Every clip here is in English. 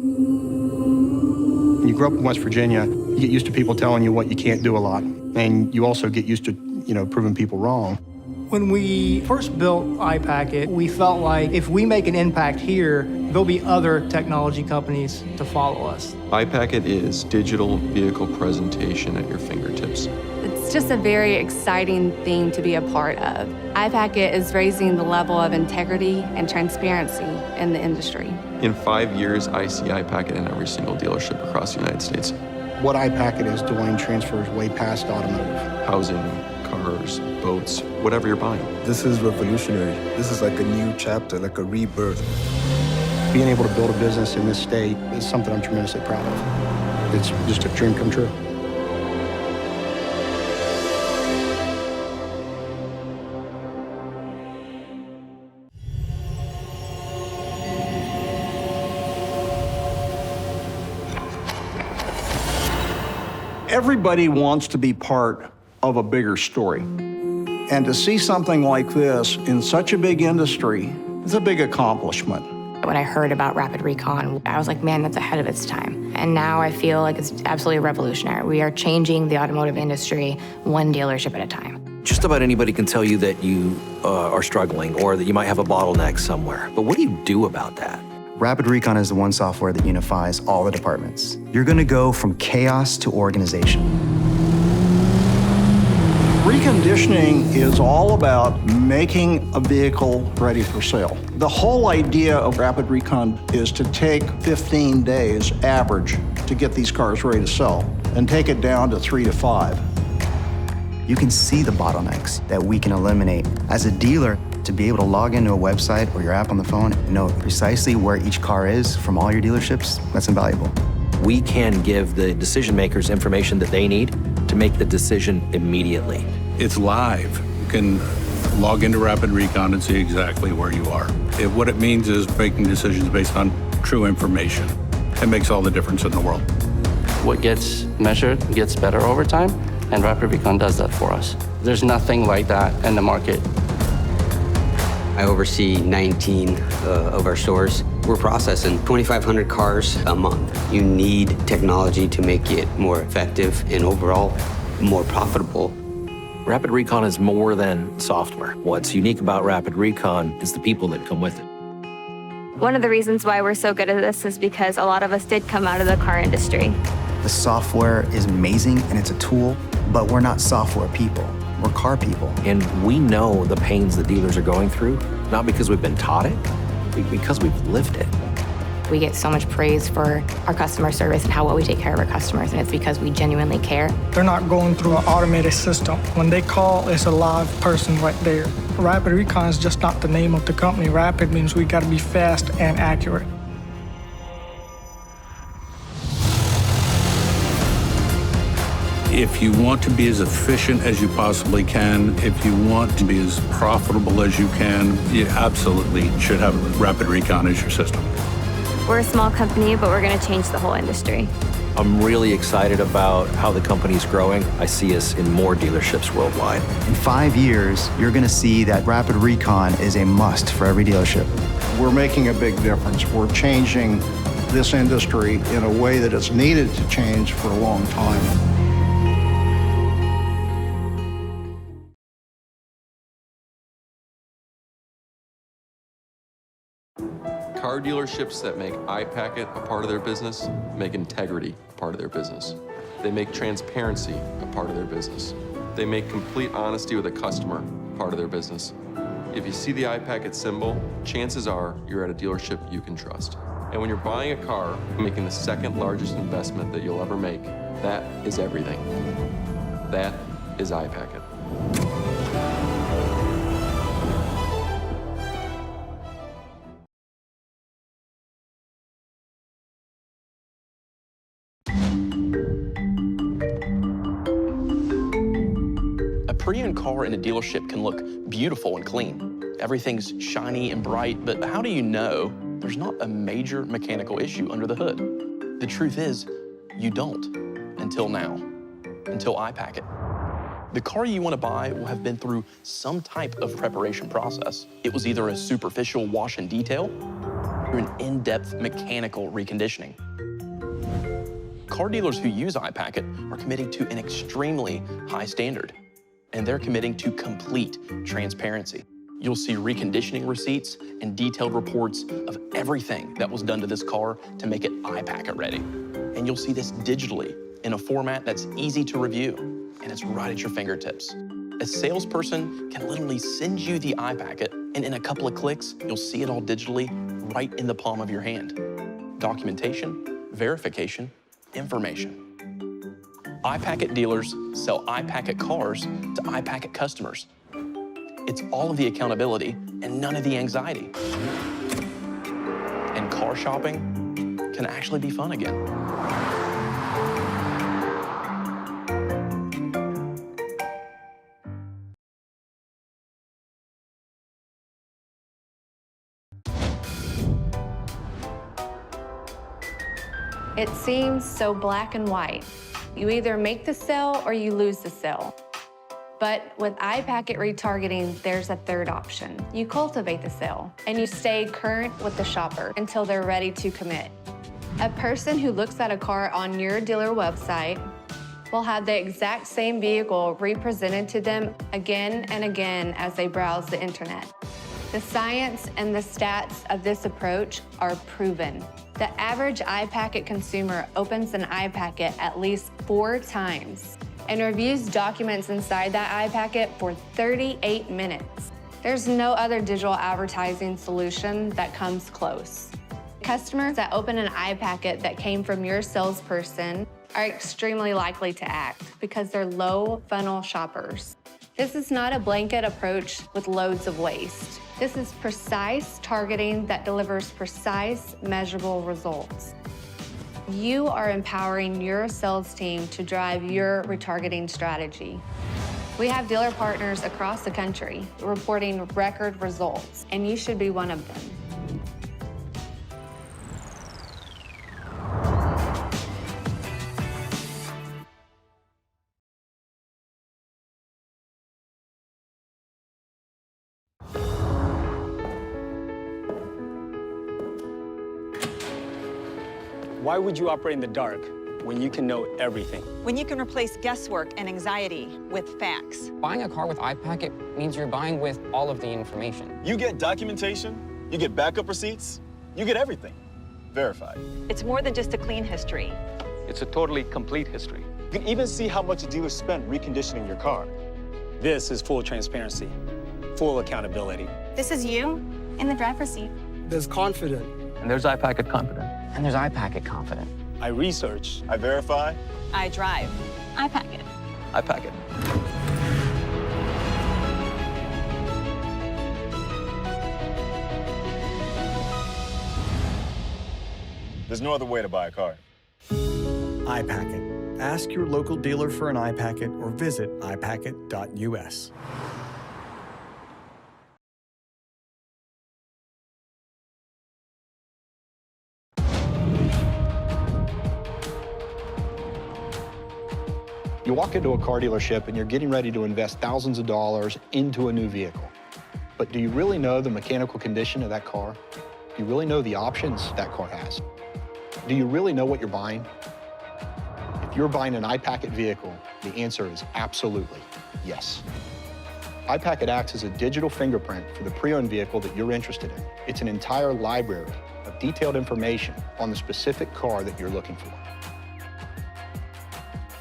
When you grow up in West Virginia, you get used to people telling you what you can't do a lot. And you also get used to, proving people wrong. When we first built iPacket, we felt like if we make an impact here, there'll be other technology companies to follow us. iPacket is digital vehicle presentation at your fingertips. It's just a very exciting thing to be a part of. iPacket is raising the level of integrity and transparency in the industry. In 5 years, I see iPacket in every single dealership across the United States. What iPacket is doing transfers way past automotive. Housing, cars, boats, whatever you're buying. This is revolutionary. This is like a new chapter, like a rebirth. Being able to build a business in this state is something I'm tremendously proud of. It's just a dream come true. Everybody wants to be part of a bigger story. And to see something like this in such a big industry is a big accomplishment. When I heard about Rapid Recon, I was like, man, that's ahead of its time. And now I feel like it's absolutely revolutionary. We are changing the automotive industry one dealership at a time. Just about anybody can tell you that you are struggling or that you might have a bottleneck somewhere. But what do you do about that? Rapid Recon is the one software that unifies all the departments. You're gonna go from chaos to organization. Reconditioning is all about making a vehicle ready for sale. The whole idea of Rapid Recon is to take 15 days average to get these cars ready to sell and take it down to 3 to 5. You can see the bottlenecks that we can eliminate. As a dealer, to be able to log into a website or your app on the phone and know precisely where each car is from all your dealerships, that's invaluable. We can give the decision makers information that they need to make the decision immediately. It's live. You can log into Rapid Recon and see exactly where you are. What it means is making decisions based on true information. It makes all the difference in the world. What gets measured gets better over time, and Rapid Recon does that for us. There's nothing like that in the market. I oversee 19 of our stores. We're processing 2,500 cars a month. You need technology to make it more effective and overall more profitable. Rapid Recon is more than software. What's unique about Rapid Recon is the people that come with it. One of the reasons why we're so good at this is because a lot of us did come out of the car industry. The software is amazing and it's a tool, but we're not software people. We're car people. And we know the pains that dealers are going through, not because we've been taught it, but because we've lived it. We get so much praise for our customer service and how well we take care of our customers, and it's because we genuinely care. They're not going through an automated system. When they call, it's a live person right there. Rapid Recon is just not the name of the company. Rapid means we gotta be fast and accurate. If you want to be as efficient as you possibly can, if you want to be as profitable as you can, you absolutely should have Rapid Recon as your system. We're a small company, but we're going to change the whole industry. I'm really excited about how the company's growing. I see us in more dealerships worldwide. In 5 years, you're gonna see that Rapid Recon is a must for every dealership. We're making a big difference. We're changing this industry in a way that it's needed to change for a long time. Car dealerships that make iPacket a part of their business make integrity a part of their business. They make transparency a part of their business. They make complete honesty with the customer a part of their business. If you see the iPacket symbol, chances are you're at a dealership you can trust. And when you're buying a car, making the second largest investment that you'll ever make, that is everything. That is iPacket. A pre-owned car in a dealership can look beautiful and clean. Everything's shiny and bright, but how do you know there's not a major mechanical issue under the hood? The truth is, you don't, until now, until iPacket. The car you want to buy will have been through some type of preparation process. It was either a superficial wash and detail, through an in-depth mechanical reconditioning. Car dealers who use iPacket are committing to an extremely high standard, and they're committing to complete transparency. You'll see reconditioning receipts and detailed reports of everything that was done to this car to make it iPacket ready. And you'll see this digitally in a format that's easy to review, and it's right at your fingertips. A salesperson can literally send you the iPacket, and in a couple of clicks, you'll see it all digitally right in the palm of your hand. Documentation, verification, information. iPacket dealers sell iPacket cars to iPacket customers. It's all of the accountability and none of the anxiety. And car shopping can actually be fun again. It seems so black and white. You either make the sale or you lose the sale. But with iPacket retargeting, there's a third option. You cultivate the sale, and you stay current with the shopper until they're ready to commit. A person who looks at a car on your dealer website will have the exact same vehicle represented to them again and again as they browse the internet. The science and the stats of this approach are proven. The average iPacket consumer opens an iPacket at least 4 times and reviews documents inside that iPacket for 38 minutes. There's no other digital advertising solution that comes close. Customers that open an iPacket that came from your salesperson are extremely likely to act because they're low funnel shoppers. This is not a blanket approach with loads of waste. This is precise targeting that delivers precise, measurable results. You are empowering your sales team to drive your retargeting strategy. We have dealer partners across the country reporting record results, and you should be one of them. Why would you operate in the dark when you can know everything? When you can replace guesswork and anxiety with facts. Buying a car with iPacket means you're buying with all of the information. You get documentation, you get backup receipts, you get everything verified. It's more than just a clean history. It's a totally complete history. You can even see how much a dealer spent reconditioning your car. This is full transparency, full accountability. This is you in the driver's seat. There's confident. And there's iPacket Confident. And there's iPacket Confident. I research. I verify. I drive. iPacket. iPacket. There's no other way to buy a car. iPacket. Ask your local dealer for an iPacket or visit iPacket.us. You walk into a car dealership and you're getting ready to invest thousands of dollars into a new vehicle. But do you really know the mechanical condition of that car? Do you really know the options that car has? Do you really know what you're buying? If you're buying an iPacket vehicle, the answer is absolutely yes. iPacket acts as a digital fingerprint for the pre-owned vehicle that you're interested in. It's an entire library of detailed information on the specific car that you're looking for.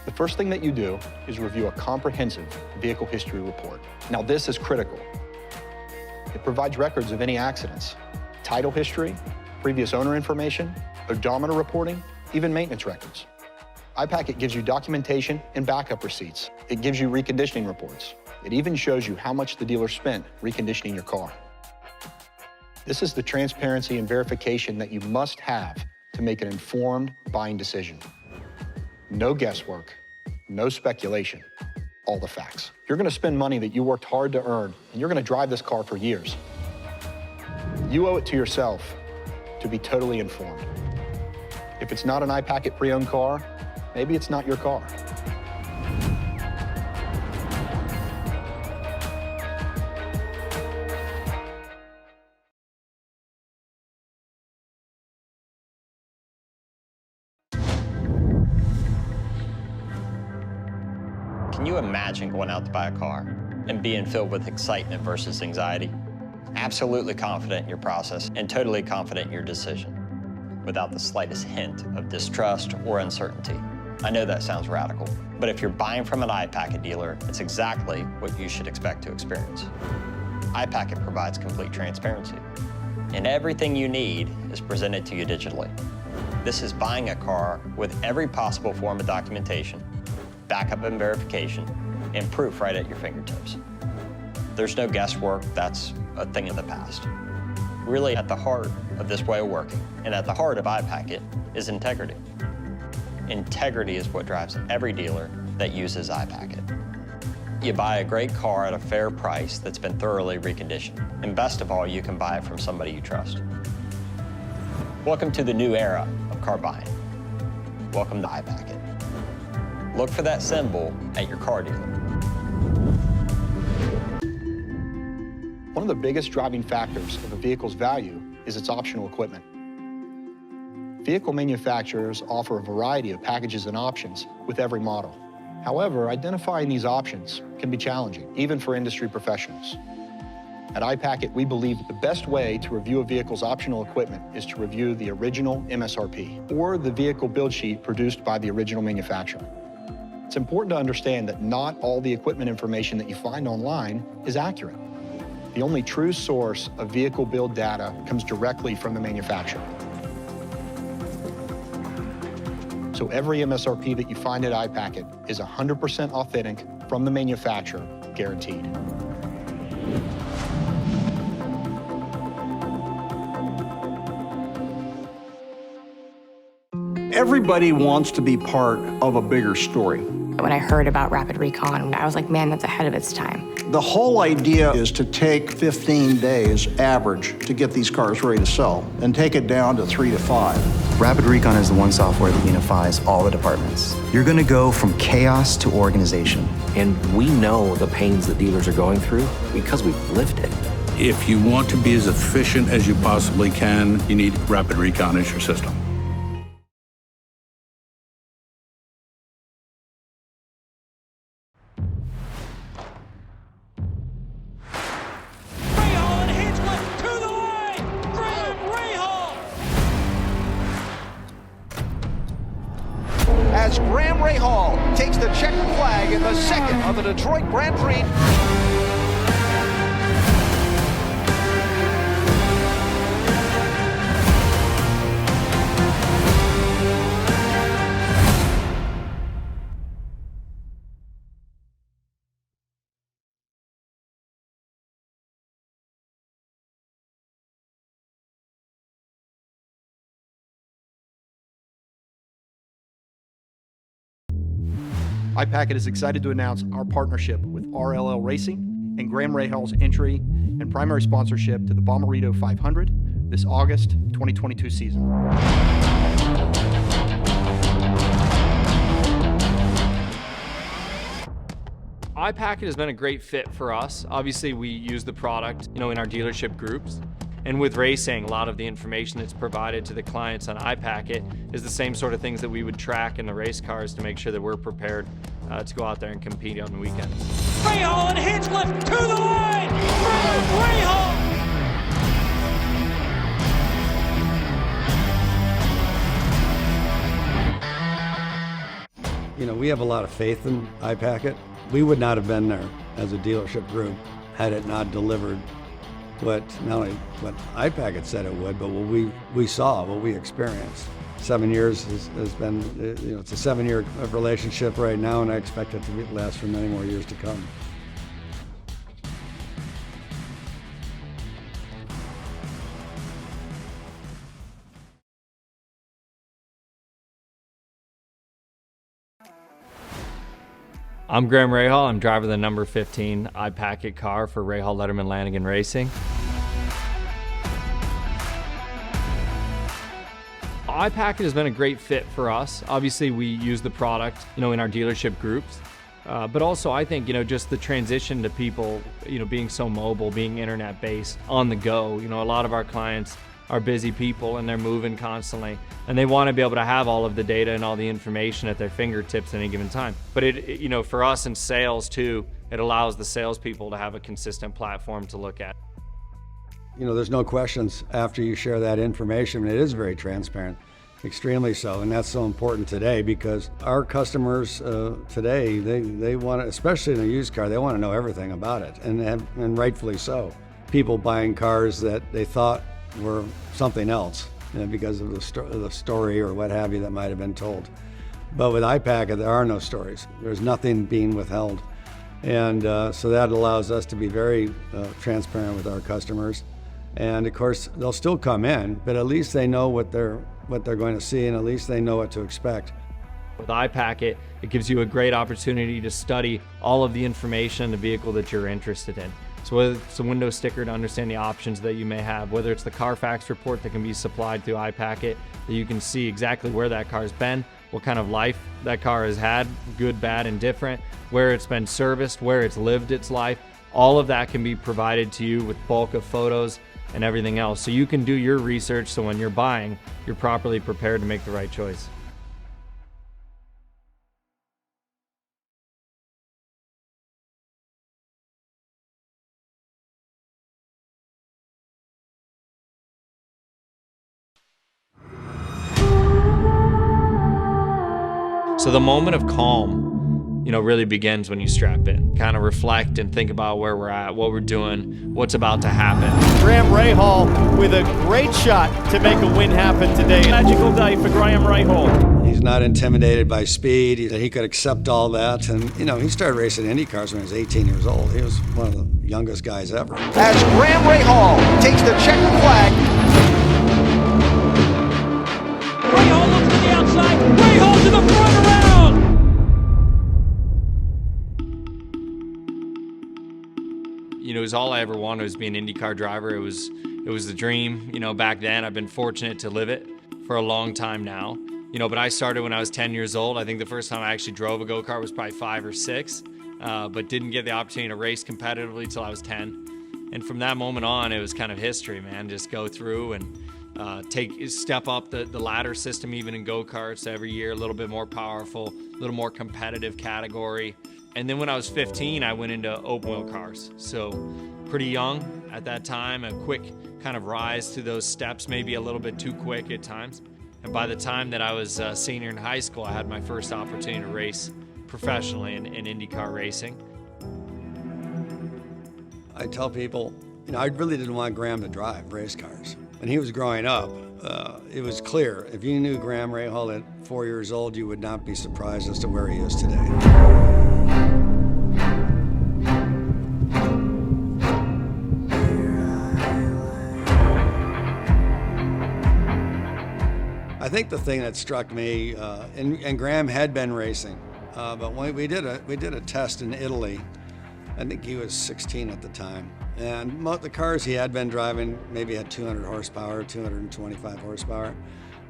The first thing that you do is review a comprehensive vehicle history report. Now, this is critical. It provides records of any accidents, title history, previous owner information, odometer reporting, even maintenance records. iPacket gives you documentation and backup receipts. It gives you reconditioning reports. It even shows you how much the dealer spent reconditioning your car. This is the transparency and verification that you must have to make an informed buying decision. No guesswork, no speculation, all the facts. You're gonna spend money that you worked hard to earn, and you're gonna drive this car for years. You owe it to yourself to be totally informed. If it's not an iPacket pre-owned car, maybe it's not your car. Can you imagine going out to buy a car and being filled with excitement versus anxiety? Absolutely confident in your process and totally confident in your decision, without the slightest hint of distrust or uncertainty. I know that sounds radical, but if you're buying from an iPacket dealer, it's exactly what you should expect to experience. iPacket provides complete transparency, and everything you need is presented to you digitally. This is buying a car with every possible form of documentation, backup and verification, and proof right at your fingertips. There's no guesswork, that's a thing of the past. Really, at the heart of this way of working, and at the heart of iPacket, is integrity. Integrity is what drives every dealer that uses iPacket. You buy a great car at a fair price that's been thoroughly reconditioned. And best of all, you can buy it from somebody you trust. Welcome to the new era of car buying. Welcome to iPacket. Look for that symbol at your car dealer. One of the biggest driving factors of a vehicle's value is its optional equipment. Vehicle manufacturers offer a variety of packages and options with every model. However, identifying these options can be challenging, even for industry professionals. At iPacket, we believe that the best way to review a vehicle's optional equipment is to review the original MSRP, or the vehicle build sheet produced by the original manufacturer. It's important to understand that not all the equipment information that you find online is accurate. The only true source of vehicle build data comes directly from the manufacturer. So every MSRP that you find at iPacket is 100% authentic from the manufacturer, guaranteed. Everybody wants to be part of a bigger story. When I heard about Rapid Recon, I was like, man, that's ahead of its time. The whole idea is to take 15 days average to get these cars ready to sell and take it down to 3 to 5. Rapid Recon is the one software that unifies all the departments. You're going to go from chaos to organization. And we know the pains that dealers are going through because we've lived it. If you want to be as efficient as you possibly can, you need Rapid Recon as your system. As Graham Rahal takes the checkered flag in the second of the Detroit Grand Prix. iPacket is excited to announce our partnership with RLL Racing and Graham Rahal's entry and primary sponsorship to the Bommarito 500 this August 2022 season. iPacket has been a great fit for us. Obviously, we use the product, in our dealership groups. And with racing, a lot of the information that's provided to the clients on iPacket is the same sort of things that we would track in the race cars to make sure that we're prepared to go out there and compete on the weekends. Rahal and Hinchcliffe to the line! Rahal! We have a lot of faith in iPacket. We would not have been there as a dealership group had it not delivered what not only what iPacket said it would, but what we saw, what we experienced. 7 years has been, it's a 7-year relationship right now, and I expect it to last for many more years to come. I'm Graham Rahal. I'm driving the number 15 iPacket car for Rahal, Letterman, Lanigan Racing. iPacket has been a great fit for us. Obviously, we use the product, in our dealership groups. But also, I think, just the transition to people, being so mobile, being internet-based, on the go. A lot of our clients are busy people and they're moving constantly, and they want to be able to have all of the data and all the information at their fingertips at any given time. But you know, for us in sales too, it allows the salespeople to have a consistent platform to look at. You know, there's no questions after you share that information. It is very transparent, extremely so, and that's so important today because our customers today, they want to, especially in a used car, they want to know everything about it, and rightfully so. People buying cars that they thought were something else, you know, because of the story or what have you that might have been told. But with iPacket, there are no stories. There's nothing being withheld. And so that allows us to be very transparent with our customers. And of course, they'll still come in, but at least they know what they're going to see, and at least they know what to expect. With iPacket, it gives you a great opportunity to study all of the information in the vehicle that you're interested in. So whether it's a window sticker to understand the options that you may have, whether it's the Carfax report that can be supplied through iPacket, that you can see exactly where that car's been, what kind of life that car has had, good, bad, and different, where it's been serviced, where it's lived its life. All of that can be provided to you with bulk of photos and everything else. So you can do your research so when you're buying, you're properly prepared to make the right choice. So the moment of calm, you know, really begins when you strap in. Kind of reflect and think about where we're at, what we're doing, what's about to happen. Graham Rahal with a great shot to make a win happen today. Magical day for Graham Rahal. He's not intimidated by speed. He could accept all that. And, you know, he started racing Indy cars when he was 18 years old. He was one of the youngest guys ever. As Graham Rahal takes the checkered flag. Rahal looks to the outside. Rahal to the front around. You know, it was all I ever wanted was be an IndyCar driver. It was the dream, you know, back then. I've been fortunate to live it for a long time now. You know, but I started when I was 10 years old. I think the first time I actually drove a go-kart was probably 5 or 6, but didn't get the opportunity to race competitively till I was 10. And from that moment on, it was kind of history, man. Just go through and step up the ladder system even in go-karts every year, a little bit more powerful, a little more competitive category. And then when I was 15, I went into open wheel cars. So pretty young at that time, a quick kind of rise to those steps, maybe a little bit too quick at times. And by the time that I was a senior in high school, I had my first opportunity to race professionally in IndyCar racing. I tell people, you know, I really didn't want Graham to drive race cars. When he was growing up, it was clear. If you knew Graham Rahal at 4 years old, you would not be surprised as to where he is today. I think the thing that struck me, and Graham had been racing, but when we did a test in Italy. I think he was 16 at the time. And the cars he had been driving maybe had 200 horsepower, 225 horsepower.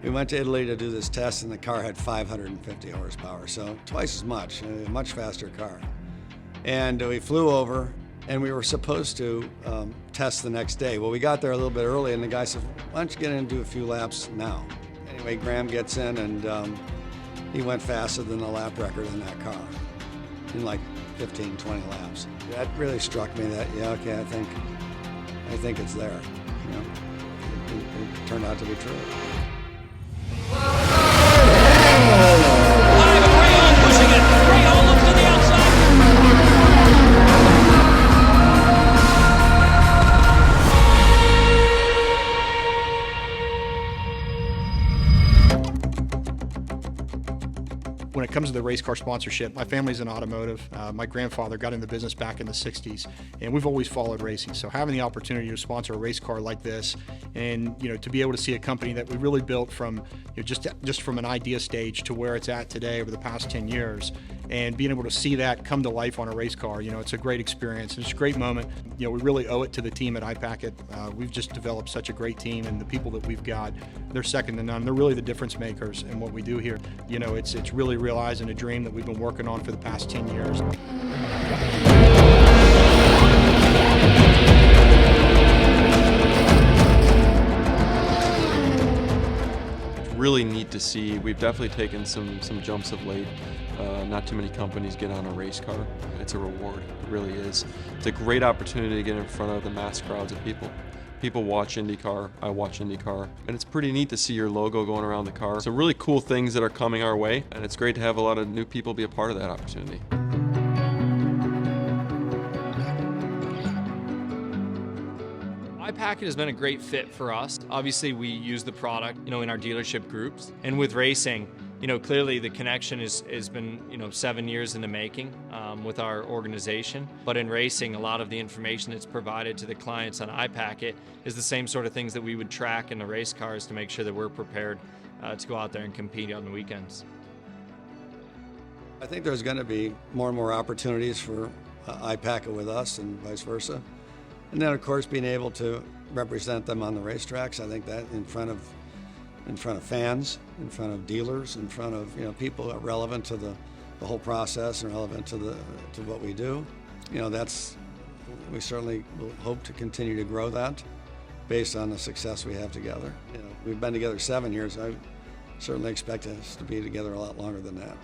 We went to Italy to do this test, and the car had 550 horsepower, so twice as much, a much faster car. And we flew over, and we were supposed to test the next day. Well, we got there a little bit early, and the guy said, why don't you get in and do a few laps now? Anyway, Graham gets in, and he went faster than the lap record in that car in like 15, 20 laps. That really struck me that, yeah, okay, I think it's there. You know, it turned out to be true. Rahal pushing it. Rahal looks to the outside. When it comes to the race car sponsorship, my family's in automotive. My grandfather got in the business back in the 60s, and we've always followed racing. So having the opportunity to sponsor a race car like this, and to be able to see a company that we really built from just from an idea stage to where it's at today over the past 10 years, and being able to see that come to life on a race car, it's a great experience. It's a great moment. We really owe it to the team at iPacket. We've just developed such a great team, and the people that we've got, they're second to none. They're really the difference makers in what we do here. It's really realizing a dream that we've been working on for the past 10 years. really neat to see. We've definitely taken some jumps of late. Not too many companies get on a race car. It's a reward, it really is. It's a great opportunity to get in front of the mass crowds of people. People watch IndyCar, I watch IndyCar, and it's pretty neat to see your logo going around the car. Some really cool things that are coming our way, and it's great to have a lot of new people be a part of that opportunity. iPacket has been a great fit for us. Obviously, we use the product, in our dealership groups. And with racing, clearly the connection has been, 7 years in the making with our organization. But in racing, a lot of the information that's provided to the clients on iPacket is the same sort of things that we would track in the race cars to make sure that we're prepared to go out there and compete on the weekends. I think there's going to be more and more opportunities for iPacket with us and vice versa. And then, of course, being able to represent them on the racetracks, I think that in front of fans, in front of dealers, in front of people that are relevant to the whole process and relevant to what we do. We certainly will hope to continue to grow that based on the success we have together. We've been together 7 years. I certainly expect us to be together a lot longer than that.